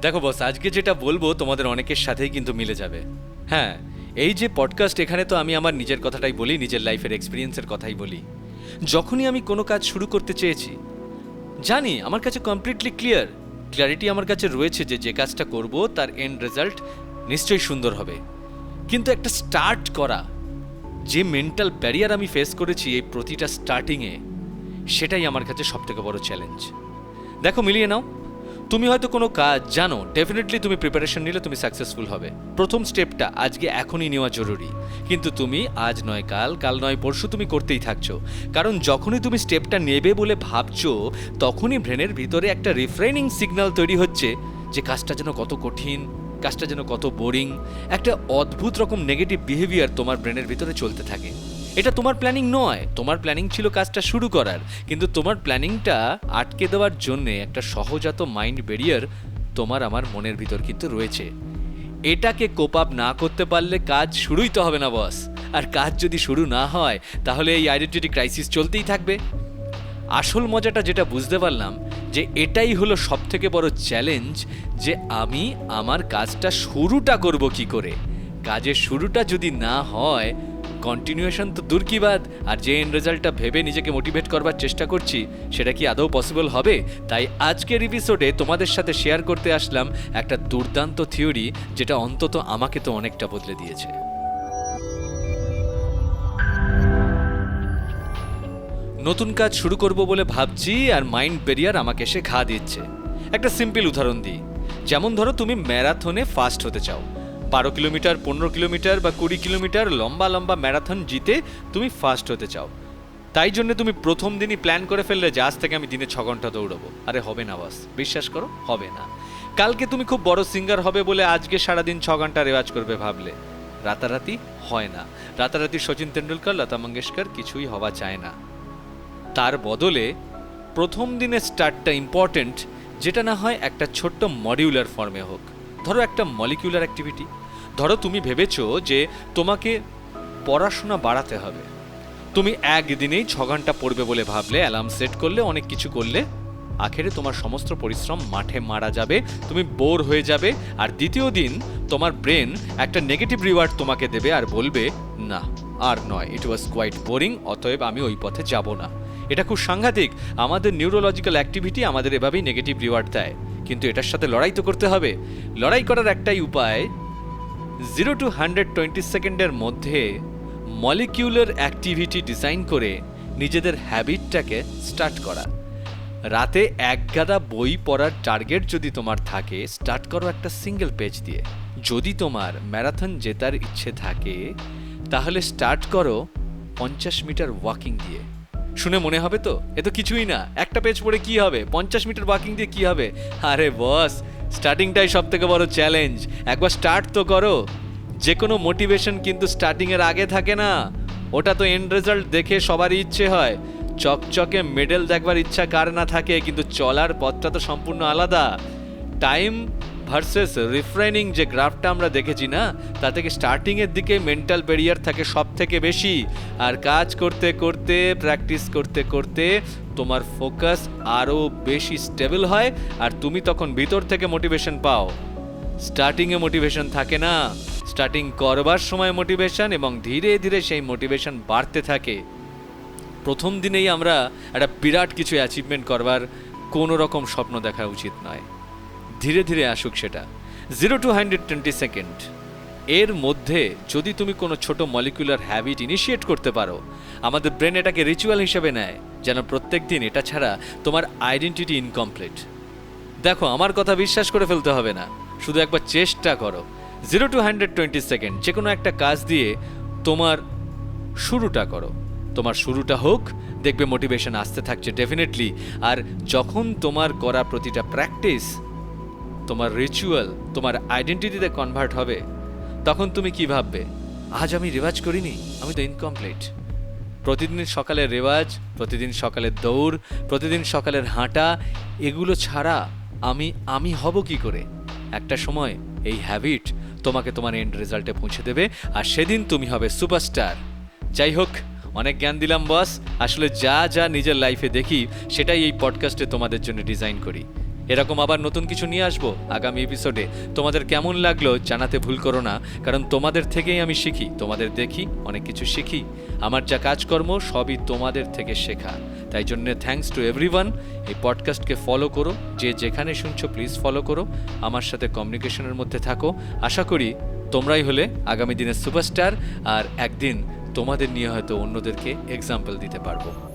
দেখো বস, আজকে যেটা বলবো তোমাদের অনেকের সাথেই কিন্তু মিলে যাবে। হ্যাঁ, এই যে পডকাস্ট, এখানে তো আমি আমার নিজের কথাটাই বলি, নিজের লাইফের এক্সপিরিয়েন্সের কথাই বলি। যখনই আমি কোনো কাজ শুরু করতে চেয়েছি, জানি আমার কাছে কমপ্লিটলি ক্লিয়ারিটি আমার কাছে রয়েছে যে যে কাজটা করব তার এন্ড রেজাল্ট নিশ্চয়ই সুন্দর হবে। কিন্তু একটা স্টার্ট করা, যে মেন্টাল ব্যারিয়ার আমি ফেস করেছি এই প্রতিটা স্টার্টিংয়ে, সেটাই আমার কাছে সবথেকে বড় চ্যালেঞ্জ। দেখো, মিলিয়ে নাও, তুমি হয়তো কোনো কাজ জানো, ডেফিনেটলি তুমি প্রিপারেশন নিলে তুমি সাকসেসফুল হবে। প্রথম স্টেপটা আজকে এখনই নেওয়া জরুরি, কিন্তু তুমি আজ নয় কাল, কাল নয় পরশু তুমি করতেই থাকছো। কারণ যখনই তুমি স্টেপটা নেবে বলে ভাবছো, তখনই ব্রেনের ভিতরে একটা রিফ্রেনিং সিগন্যাল তৈরি হচ্ছে যে কাজটা যেন কত কঠিন, কাজটা যেন কত বোরিং। একটা অদ্ভুত রকম নেগেটিভ বিহেভিয়ার তোমার ব্রেনের ভিতরে চলতে থাকে। এটা তোমার প্ল্যানিং নয়, তোমার প্ল্যানিং ছিল কাজটা শুরু করার, কিন্তু তোমার প্ল্যানিংটা আটকে দেওয়ার জন্যে একটা সহজাত মাইন্ড ব্যারিয়ার তোমার আমার মনের ভিতর কিন্তু রয়েছে। এটাকে কোপ আপ না করতে পারলে কাজ শুরুই তো হবে না বস। আর কাজ যদি শুরু না হয়, তাহলে এই আইডেন্টিটি ক্রাইসিস চলতেই থাকবে। আসল মজাটা যেটা বুঝতে পারলাম, যে এটাই হলো সবথেকে বড় চ্যালেঞ্জ, যে আমি আমার কাজটা শুরুটা করব কি করে। কাজের শুরুটা যদি না হয়, কন্টিনিউয়েশন তো দূর কি বাদ, আর যে এন্ড রেজাল্টটা ভেবে নিজেকে মোটিভেট করবার চেষ্টা করছি, সেটা কি আদৌ পসিবল হবে? তাই আজকের এপিসোডে তোমাদের সাথে শেয়ার করতে আসলাম একটা দুর্দান্ত থিওরি, যেটা অন্তত আমাকে তো অনেকটা বদলে দিয়েছে। নতুন কাজ শুরু করব বলে ভাবছি, আর মাইন্ড ব্যারিয়ার আমাকে এসে ঘা দিচ্ছে। একটা সিম্পল উদাহরণ দিই। যেমন ধরো, তুমি ম্যারাথনে ফার্স্ট হতে চাও। 12 কিলোমিটার, 15 কিলোমিটার বা 20 কিলোমিটার লম্বা লম্বা ম্যারাথন জিতে তুমি ফার্স্ট হতে চাও। তাই জন্য তুমি প্রথম দিনই প্ল্যান করে ফেললে যে আজ থেকে আমি দিনে 6 ঘন্টা দৌড়াবো। আরে হবে না বস, বিশ্বাস করো, হবে না। কালকে তুমি খুব বড় সিঙ্গার হবে বলে আজকে সারাদিন 6 ঘন্টা রেওয়াজ করবে ভাবলে, রাতারাতি হয় না। রাতারাতি সচিন তেন্ডুলকর, লতা মঙ্গেশকর কিছুই হওয়া যায় না। তার বদলে প্রথম দিনের স্টার্টটা ইম্পর্টেন্ট, যেটা না হয় একটা ছোট্ট মডিউলার ফর্মে হোক। ধরো একটা মলিকিউলার অ্যাক্টিভিটি। ধরো তুমি ভেবেছো যে তোমাকে পড়াশোনা বাড়াতে হবে। তুমি একদিনেই 6 ঘন্টা পড়বে বলে ভাবলে, অ্যালার্ম সেট করলে, অনেক কিছু করলে, আখেরে তোমার সমস্ত পরিশ্রম মাঠে মারা যাবে, তুমি বোর হয়ে যাবে। আর দ্বিতীয় দিন তোমার ব্রেন একটা নেগেটিভ রিওয়ার্ড তোমাকে দেবে আর বলবে, না আর নয়, ইট ওয়াজ কোয়াইট বোরিং, অতএব আমি ওই পথে যাব না। এটা খুব সাংঘাতিক। আমাদের নিউরোলজিক্যাল অ্যাক্টিভিটি আমাদের এভাবেই নেগেটিভ রিওয়ার্ড দেয়। কিন্তু এটার সাথে লড়াই তো করতে হবে। লড়াই করার একটাই উপায়, 0 to 120 সেকেন্ডের মধ্যে মলিকিউলার অ্যাক্টিভিটি ডিজাইন করে নিজেদের হ্যাবিটটাকে স্টার্ট করা। রাতে এক গাদা বই পড়ার টার্গেট যদি তোমার থাকে, স্টার্ট করো একটা সিঙ্গেল পেজ দিয়ে। যদি তোমার ম্যারাথন জেতার ইচ্ছে থাকে, তাহলে স্টার্ট করো 50 মিটার ওয়াকিং দিয়ে। শুনে মনে হবে তো এ তো কিছুই না, একটা পেজ পড়ে কি হবে, 50 মিটার ওয়াকিং দিয়ে কি হবে। আরে বস, স্টার্টিংটাই সব থেকে বড় চ্যালেঞ্জ। একবার স্টার্ট তো করো। যে কোনো মোটিভেশন কিন্তু স্টার্টিংয়ের আগে থাকে না। ওটা তো এন্ড রেজাল্ট দেখে সবারই ইচ্ছে হয়। চকচকে মেডেল দেখবার ইচ্ছা কার না থাকে, কিন্তু চলার পথটা তো সম্পূর্ণ আলাদা। টাইম ভার্সেস রিফ্রেনিং যে গ্রাফটা আমরা দেখেছি না, তা থেকে স্টার্টিংয়ের দিকে মেন্টাল ব্যারিয়ার থাকে সব থেকে বেশি। আর কাজ করতে করতে, প্র্যাকটিস করতে করতে তোমার ফোকাস আরও বেশি স্টেবল হয়, আর তুমি তখন ভিতর থেকে মোটিভেশন পাও। স্টার্টিংয়ে মোটিভেশন থাকে না, স্টার্টিং করবার সময় মোটিভেশন, এবং ধীরে ধীরে সেই মোটিভেশন বাড়তে থাকে। প্রথম দিনেই আমরা একটা বিরাট কিছু অ্যাচিভমেন্ট করবার কোনো রকম স্বপ্ন দেখা উচিত নয়। ধীরে ধীরে আসুক সেটা। 0 to 120 সেকেন্ড এর মধ্যে যদি তুমি কোনো ছোট মলিকুলার হ্যাবিট ইনিশিয়েট করতে পারো, আমাদের ব্রেন এটাকে রিচুয়াল হিসেবে নেয়, যেন প্রত্যেক দিন এটা ছাড়া তোমার আইডেন্টিটি ইনকমপ্লিট। দেখো, আমার কথা বিশ্বাস করে ফেলতে হবে না, শুধু একবার চেষ্টা করো। 0 to 120 সেকেন্ড যে কোনো একটা কাজ দিয়ে তোমার শুরুটা করো। তোমার শুরুটা হোক, দেখবে মোটিভেশন আসতে থাকছে ডেফিনেটলি। আর যখন তোমার করা প্রতিটা প্র্যাকটিস তোমার রিচুয়াল, তোমার আইডেন্টিটিতে কনভার্ট হবে, তখন তুমি কি ভাববে, আজ আমি রেওয়াজ করিনি, আমি তো ইনকমপ্লিট। প্রতিদিন সকালের রেওয়াজ, প্রতিদিন সকালের দৌড়, প্রতিদিন সকালের হাঁটা, এগুলো ছাড়া আমি হব কি করে? একটা সময় এই হ্যাবিট তোমাকে তোমার এন্ড রেজাল্টে পৌঁছে দেবে, আর সেদিন তুমি হবে সুপারস্টার। যাই হোক, অনেক জ্ঞান দিলাম বস। আসলে যা যা নিজের লাইফে দেখি, সেটাই এই পডকাস্টে তোমাদের জন্য ডিজাইন করি। এরকম আবার নতুন কিছু নিয়ে আসবো আগামী এপিসোডে। তোমাদের কেমন লাগলো জানাতে ভুল করো না, কারণ তোমাদের থেকেই আমি শিখি, তোমাদের দেখি অনেক কিছু শিখি। আমার যা কাজকর্ম সবই তোমাদের থেকে শেখা। তাই জন্য থ্যাঙ্কস টু এভরিওয়ান। এই পডকাস্টকে ফলো করো, যে যেখানে শুনছো প্লিজ ফলো করো, আমার সাথে কমিউনিকেশনের মধ্যে থাকো। আশা করি তোমরাই হলে আগামী দিনের সুপারস্টার, আর একদিন তোমাদের নিয়ে হয়তো অন্যদেরকে এক্সাম্পল দিতে পারবো।